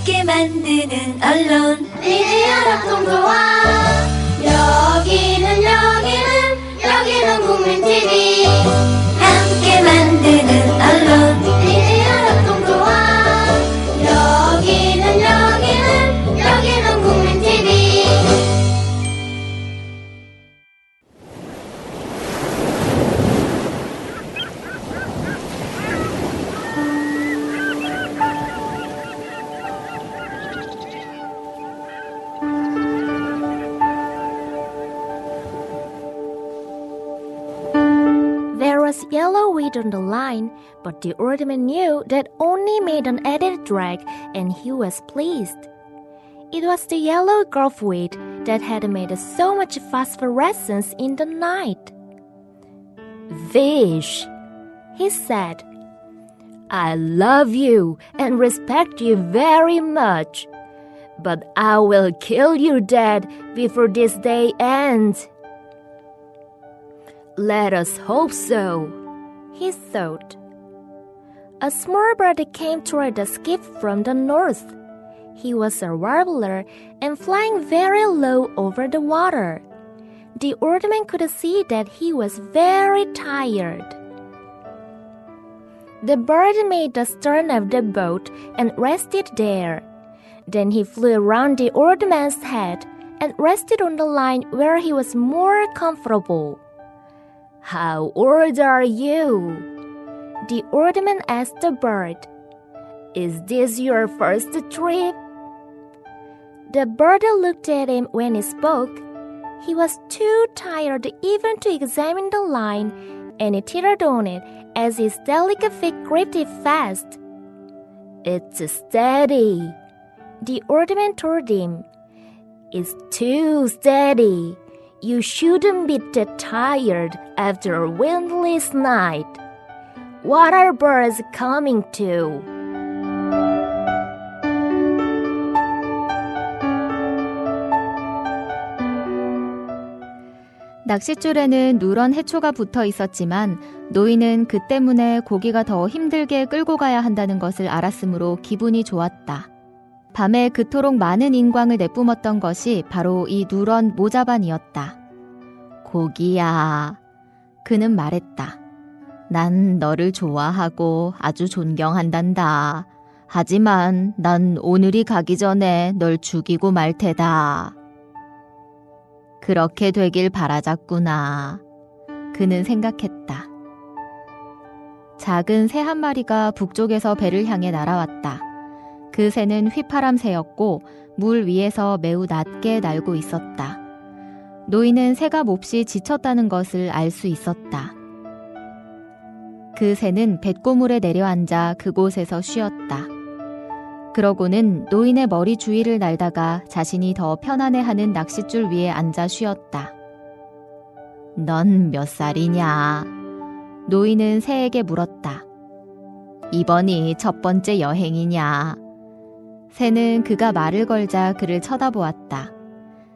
함께 만드는 언론 미디어 협동조합 여기는 국민 TV 함께 만드는 언론 미디어 협동조합 여기는 국민 TV There was yellow wheat on the line, but the orderman knew that only made an added drag, and he was pleased. It was the yellow grove wheat that had made so much phosphorescence in the night. Vish, he said, I love you and respect you very much, but I will kill you dead before this day ends. Let us hope so, he thought. A small bird came toward the skiff from the north. He was a warbler and flying very low over the water. The orderman could see that he was very tired. The bird made the stern of the boat and rested there. Then he flew around the orderman's head and rested on the line where he was more comfortable. How old are you? The orderman asked the bird. Is this your first trip? The bird looked at him when he spoke. He was too tired even to examine the line, and he tittered on it as his delicate feet gripped it fast. It's steady, the orderman told him. It's too steady. You shouldn't be that tired after a windless night. What are birds coming to? 낚싯줄에는 누런 해초가 붙어 있었지만 노인은 그 때문에 고기가 더 힘들게 끌고 가야 한다는 것을 알았으므로 기분이 좋았다. 밤에 그토록 많은 인광을 내뿜었던 것이 바로 이 누런 모자반이었다. 고기야, 그는 말했다. 난 너를 좋아하고 아주 존경한단다. 하지만 난 오늘이 가기 전에 널 죽이고 말 테다. 그렇게 되길 바라자꾸나. 그는 생각했다. 작은 새 한 마리가 북쪽에서 배를 향해 날아왔다. 그 새는 휘파람 새였고 물 위에서 매우 낮게 날고 있었다. 노인은 새가 몹시 지쳤다는 것을 알 수 있었다. 그 새는 뱃고물에 내려앉아 그곳에서 쉬었다. 그러고는 노인의 머리 주위를 날다가 자신이 더 편안해하는 낚싯줄 위에 앉아 쉬었다. 넌 몇 살이냐? 노인은 새에게 물었다. 이번이 첫 번째 여행이냐? 새는 그가 말을 걸자 그를 쳐다보았다.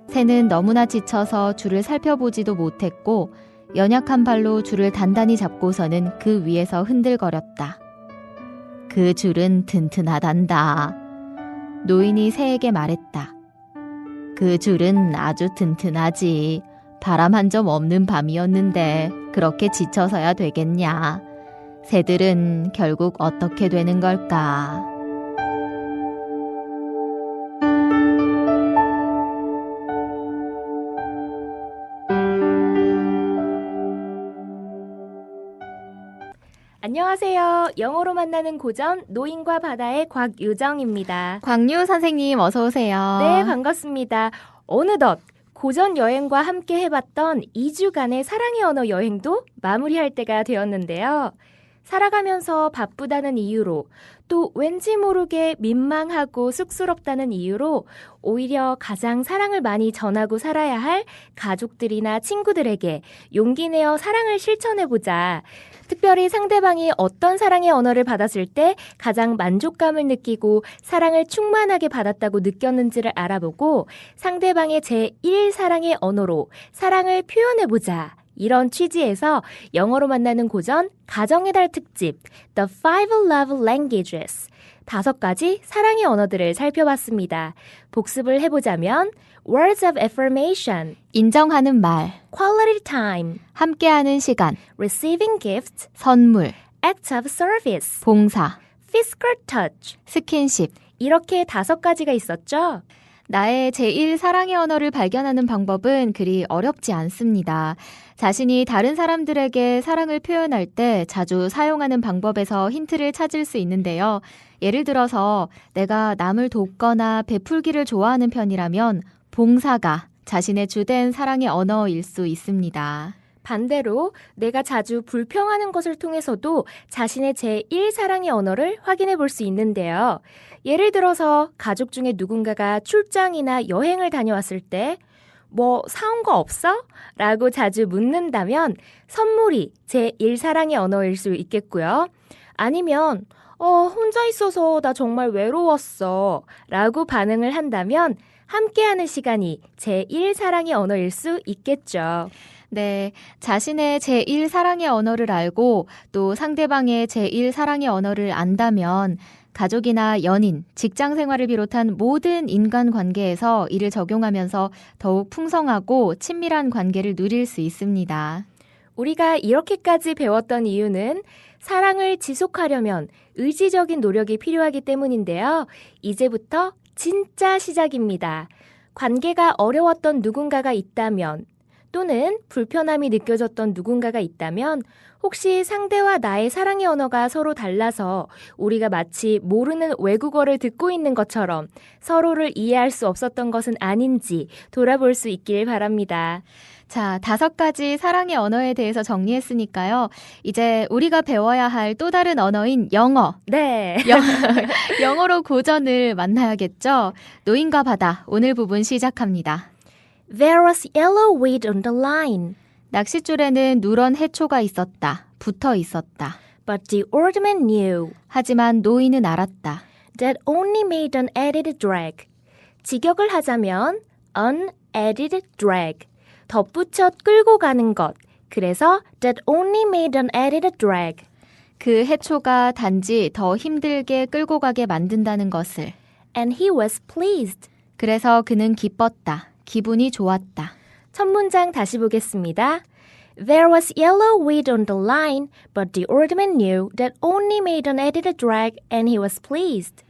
새는 너무나 지쳐서 줄을 살펴보지도 못했고 연약한 발로 줄을 단단히 잡고서는 그 위에서 흔들거렸다. 그 줄은 튼튼하단다. 노인이 새에게 말했다. 그 줄은 아주 튼튼하지. 바람 한 점 없는 밤이었는데 그렇게 지쳐서야 되겠냐. 새들은 결국 어떻게 되는 걸까? 안녕하세요. 영어로 만나는 고전 노인과 바다의 곽유정입니다. 광유 선생님 어서 오세요. 네, 반갑습니다. 어느덧 고전 여행과 함께 해봤던 2주간의 사랑의 언어 여행도 마무리할 때가 되었는데요. 살아가면서 바쁘다는 이유로 또 왠지 모르게 민망하고 쑥스럽다는 이유로 오히려 가장 사랑을 많이 전하고 살아야 할 가족들이나 친구들에게 용기 내어 사랑을 실천해보자. 특별히 상대방이 어떤 사랑의 언어를 받았을 때 가장 만족감을 느끼고 사랑을 충만하게 받았다고 느꼈는지를 알아보고 상대방의 제1사랑의 언어로 사랑을 표현해보자. 이런 취지에서 영어로 만나는 고전 가정의 달 특집 The Five Love Languages 5가지 사랑의 언어들을 살펴봤습니다. 복습을 해보자면 words of affirmation, 인정하는 말, quality time, 함께하는 시간, receiving gifts, 선물, acts of service, 봉사, physical touch. 스킨십. 이렇게 5가지가 있었죠? 나의 제1 사랑의 언어를 발견하는 방법은 그리 어렵지 않습니다. 자신이 다른 사람들에게 사랑을 표현할 때 자주 사용하는 방법에서 힌트를 찾을 수 있는데요. 예를 들어서 내가 남을 돕거나 베풀기를 좋아하는 편이라면 봉사가 자신의 주된 사랑의 언어일 수 있습니다. 반대로 내가 자주 불평하는 것을 통해서도 자신의 제1 사랑의 언어를 확인해 볼 수 있는데요. 예를 들어서 가족 중에 누군가가 출장이나 여행을 다녀왔을 때 뭐 사온 거 없어? 라고 자주 묻는다면 선물이 제1 사랑의 언어일 수 있겠고요. 아니면 혼자 있어서 나 정말 외로웠어 라고 반응을 한다면 함께하는 시간이 제1 사랑의 언어일 수 있겠죠. 네, 자신의 제1 사랑의 언어를 알고 또 상대방의 제1 사랑의 언어를 안다면 가족이나 연인, 직장 생활을 비롯한 모든 인간관계에서 이를 적용하면서 더욱 풍성하고 친밀한 관계를 누릴 수 있습니다. 우리가 이렇게까지 배웠던 이유는 사랑을 지속하려면 의지적인 노력이 필요하기 때문인데요. 이제부터 진짜 시작입니다. 관계가 어려웠던 누군가가 있다면 또는 불편함이 느껴졌던 누군가가 있다면 혹시 상대와 나의 사랑의 언어가 서로 달라서 우리가 마치 모르는 외국어를 듣고 있는 것처럼 서로를 이해할 수 없었던 것은 아닌지 돌아볼 수 있길 바랍니다. 자, 5가지 사랑의 언어에 대해서 정리했으니까요. 이제 우리가 배워야 할 또 다른 언어인 영어. 네. 영어로 고전을 만나야겠죠. 노인과 바다, 오늘 부분 시작합니다. There was yellow weed on the line, 낚싯줄에는 누런 해초가 있었다. 붙어 있었다. but the old man knew 하지만 노인은 알았다. that only made an added drag. 직역을 하자면 an added drag. 덧붙여 끌고 가는 것. 그래서 that only made an added drag. 그 해초가 단지 더 힘들게 끌고 가게 만든다는 것을. And he was pleased. 그래서 그는 기뻤다. 기분이 좋았다. 첫 문장 다시 보겠습니다. There was yellow weed on the line, but the old man knew that only made an added drag and he was pleased.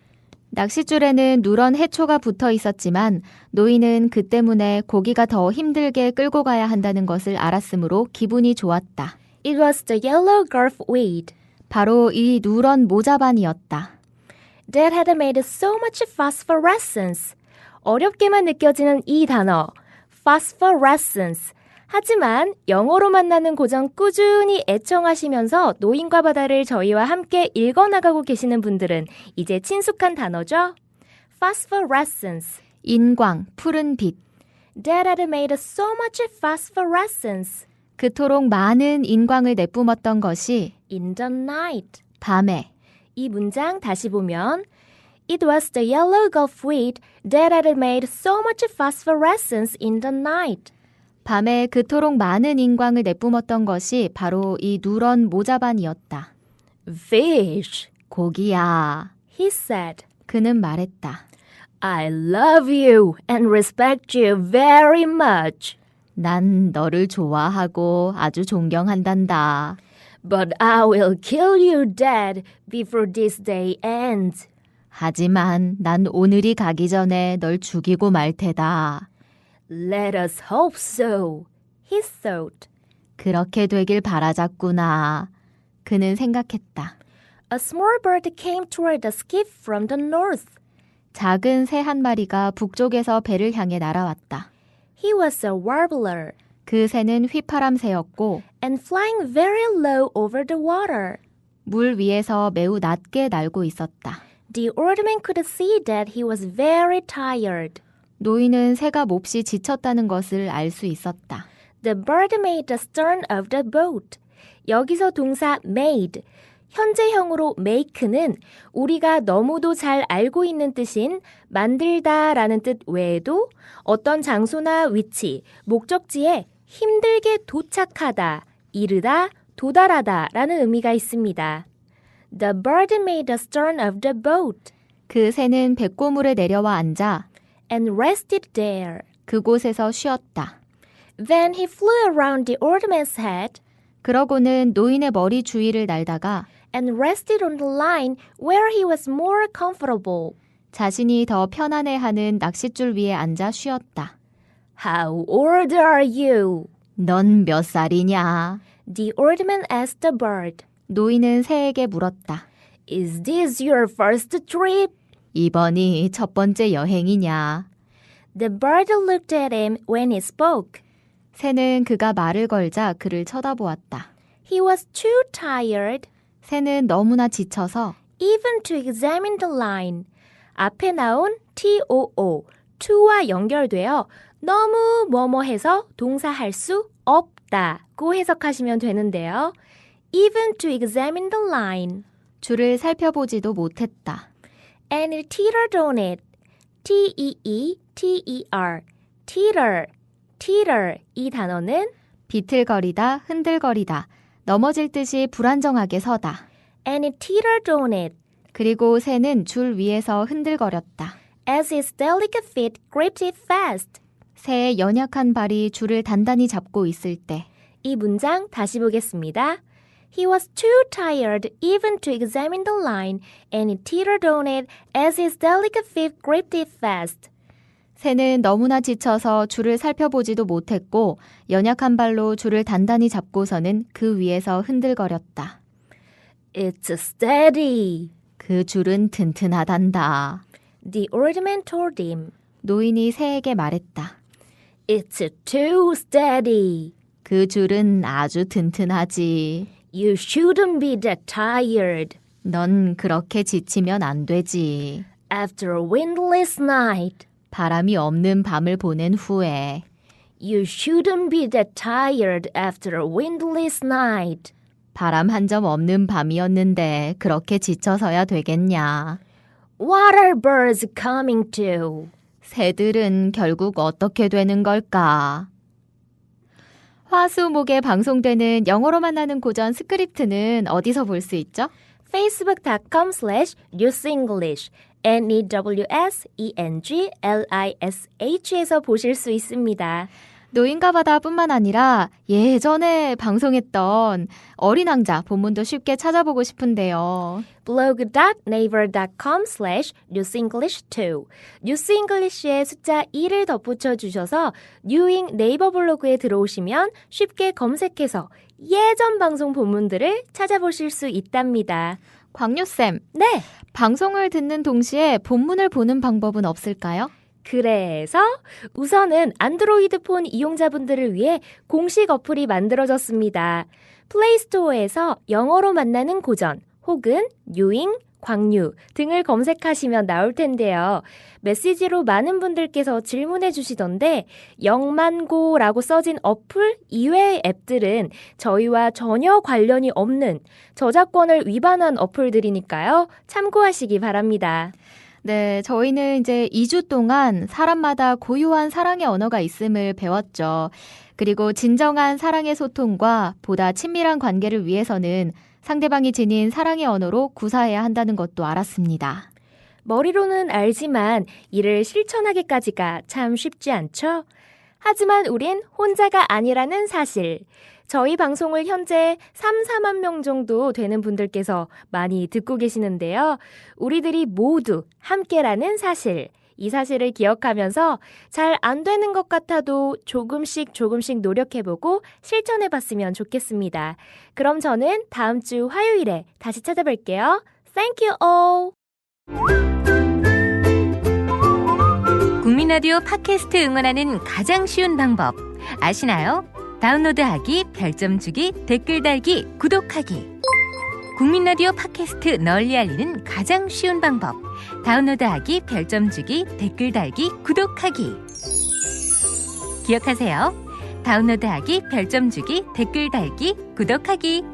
낚싯줄에는 누런 해초가 붙어 있었지만 노인은 그 때문에 고기가 더 힘들게 끌고 가야 한다는 것을 알았으므로 기분이 좋았다. It was the yellow garf weed 바로 이 누런 모자반이었다. that had made so much phosphorescence. 어렵게만 느껴지는 이 단어, phosphorescence. 하지만 영어로 만나는 고전 꾸준히 애청하시면서 노인과 바다를 저희와 함께 읽어나가고 계시는 분들은 이제 친숙한 단어죠? phosphorescence. 인광, 푸른 빛. That had made so much phosphorescence 그토록 많은 인광을 내뿜었던 것이 in the night. 밤에. 이 문장 다시 보면 It was the yellow gulf weed that had made so much phosphorescence in the night. 밤에 그토록 많은 인광을 내뿜었던 것이 바로 이 누런 모자반이었다. Fish, 고기야. he said. 그는 말했다. I love you and respect you very much. 난 너를 좋아하고 아주 존경한단다. But I will kill you dead before this day ends. 하지만 난 오늘이 가기 전에 널 죽이고 말 테다. Let us hope so, he thought. 그렇게 되길 바라자꾸나. 그는 생각했다. A small bird came toward the skiff from the north. 작은 새 한 마리가 북쪽에서 배를 향해 날아왔다. He was a warbler 그 새는 휘파람 새였고 and flying very low over the water. 물 위에서 매우 낮게 날고 있었다. The old man could see that he was very tired. 노인은 새가 몹시 지쳤다는 것을 알 수 있었다. The bird made the stern of the boat. 여기서 동사 made, 현재형으로 make는 우리가 너무도 잘 알고 있는 뜻인 만들다 라는 뜻 외에도 어떤 장소나 위치, 목적지에 힘들게 도착하다, 이르다, 도달하다 라는 의미가 있습니다. The bird made the stern of the boat 그 새는 백고물에 내려와 앉아 and rested there. 그곳에서 쉬었다. Then he flew around the old man's head 그러고는 노인의 머리 주위를 날다가 and rested on the line where he was more comfortable. 자신이 더 편안해하는 낚싯줄 위에 앉아 쉬었다. How old are you? 넌 몇 살이냐? The old man asked the bird. 노인은 새에게 물었다. Is this your first trip? 이번이 첫 번째 여행이냐? The bird looked at him when he spoke. 새는 그가 말을 걸자 그를 쳐다보았다. He was too tired 새는 너무나 지쳐서 even to examine the line. 앞에 나온 TOO, to와 연결되어 너무 뭐뭐해서 동사할 수 없다고 해석하시면 되는데요. Even to examine the line. 줄을 살펴보지도 못했다. And it teetered on it. T-E-E-T-E-R. teeter. teeter. 이 단어는 비틀거리다, 흔들거리다, 넘어질 듯이 불안정하게 서다. And it teetered on it. 그리고 새는 줄 위에서 흔들거렸다. As his delicate feet gripped it fast. 새의 연약한 발이 줄을 단단히 잡고 있을 때 이 문장 다시 보겠습니다. He was too tired even to examine the line, and he teetered on it as his delicate feet gripped it fast. 새는 너무나 지쳐서 줄을 살펴보지도 못했고 연약한 발로 줄을 단단히 잡고서는 그 위에서 흔들거렸다. It's steady. 그 줄은 튼튼하단다. The old man told him. 노인이 새에게 말했다. It's too steady. 그 줄은 아주 튼튼하지. You shouldn't be that tired. 넌 그렇게 지치면 안 되지. After a windless night. 바람이 없는 밤을 보낸 후에. You shouldn't be that tired after a windless night. 바람 한 점 없는 밤이었는데 그렇게 지쳐서야 되겠냐. What are birds coming to? 새들은 결국 어떻게 되는 걸까? 화수목에 방송되는 영어로 만나는 고전 스크립트는 어디서 볼 수 있죠? facebook.com/newsenglish NEWSENGLISH에서 보실 수 있습니다. 노인과 바다뿐만 아니라 예전에 방송했던 어린 왕자 본문도 쉽게 찾아보고 싶은데요. blog.naver.com/newsenglish2 뉴스잉글리시에 숫자 2를 덧붙여 주셔서 뉴잉 네이버 블로그에 들어오시면 쉽게 검색해서 예전 방송 본문들을 찾아보실 수 있답니다. 광유쌤, 네, 방송을 듣는 동시에 본문을 보는 방법은 없을까요? 그래서 우선은 안드로이드 폰 이용자분들을 위해 공식 어플이 만들어졌습니다. 플레이스토어에서 영어로 만나는 고전 혹은 뉴잉, 광유 등을 검색하시면 나올 텐데요. 메시지로 많은 분들께서 질문해 주시던데 영만고라고 써진 어플 이외의 앱들은 저희와 전혀 관련이 없는 저작권을 위반한 어플들이니까요. 참고하시기 바랍니다. 네, 저희는 이제 2주 동안 사람마다 고유한 사랑의 언어가 있음을 배웠죠. 그리고 진정한 사랑의 소통과 보다 친밀한 관계를 위해서는 상대방이 지닌 사랑의 언어로 구사해야 한다는 것도 알았습니다. 머리로는 알지만 이를 실천하기까지가 참 쉽지 않죠? 하지만 우린 혼자가 아니라는 사실. 저희 방송을 현재 4만 명 정도 되는 분들께서 많이 듣고 계시는데요. 우리들이 모두 함께라는 사실. 이 사실을 기억하면서 잘 안 되는 것 같아도 조금씩 노력해보고 실천해봤으면 좋겠습니다. 그럼 저는 다음 주 화요일에 다시 찾아뵐게요. Thank you all! 국민라디오 팟캐스트 응원하는 가장 쉬운 방법 아시나요? 다운로드하기, 별점 주기, 댓글 달기, 구독하기. 국민라디오 팟캐스트 널리 알리는 가장 쉬운 방법. 다운로드하기, 별점 주기, 댓글 달기, 구독하기. 기억하세요. 다운로드하기, 별점 주기, 댓글 달기, 구독하기.